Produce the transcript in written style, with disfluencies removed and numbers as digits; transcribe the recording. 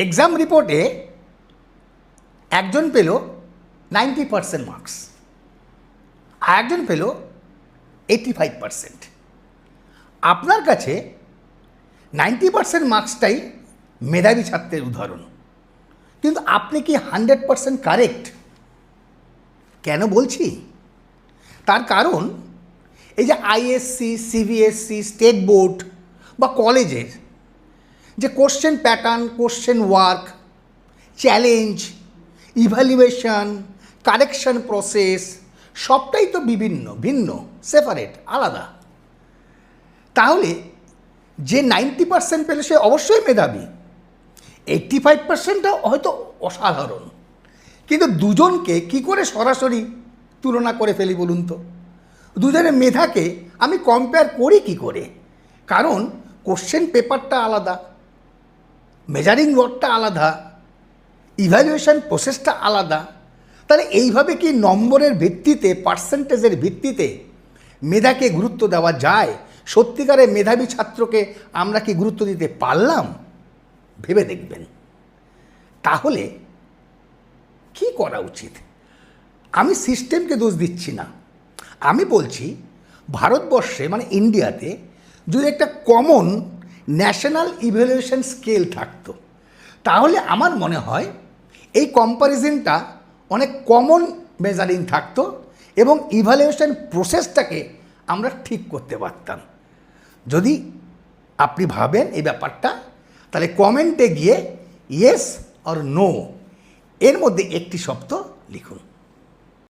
Exam রিপোর্টে একজন পেল 90% মার্কস, আর একজন পেল 85%। আপনার কাছে 90% মার্কসটাই মেধাবী ছাত্রের উদাহরণ, কিন্তু আপনি কি 100% কারেক্ট? কেন বলছি? তার কারণ এই যে আইএসসি, সিবিএসসি, স্টেট বোর্ড বা কলেজের যে question pattern, question work, challenge, evaluation, correction process সবটাই তো ভিন্ন, সেপারেট, আলাদা। তাহলে যে 90% পেলে সে অবশ্যই মেধাবী, 85%টা হয়তো অসাধারণ। কিন্তু দুজনকে কি করে সরাসরি তুলনা করে ফেলি বলুন তো? দুজনের মেধাকে আমি কম্পেয়ার করি কি করে? কারণ কোশ্চেন পেপারটা আলাদা, মেজারিং রডটা আলাদা, ইভ্যালুয়েশন প্রসেসটা আলাদা। তাহলে এইভাবে কি নম্বরের ভিত্তিতে, পার্সেন্টেজের ভিত্তিতে মেধাকে গুরুত্ব দেওয়া যায়? সত্যিকারের মেধাবী ছাত্রকে আমরা কি গুরুত্ব দিতে পারলাম? ভেবে দেখবেন। তাহলে কি করা উচিত? আমি সিস্টেমকে দোষ দিচ্ছি না, আমি বলছি ভারতবর্ষে মানে ইন্ডিয়াতে যদি একটা কমন ন্যাশনাল ইভ্যালুয়েশন স্কেল থাকতো, তাহলে আমার মনে হয় এই কম্প্যারিজনটা অনেক কমন মেজারিং থাকতো এবং ইভ্যালুয়েশন প্রসেসটাকে আমরা ঠিক করতে পারতাম। যদি আপনি ভাবেন এই ব্যাপারটা, তাহলে কমেন্টে গিয়ে ইয়েস অর নো এর মধ্যে একটি শব্দ লিখুন।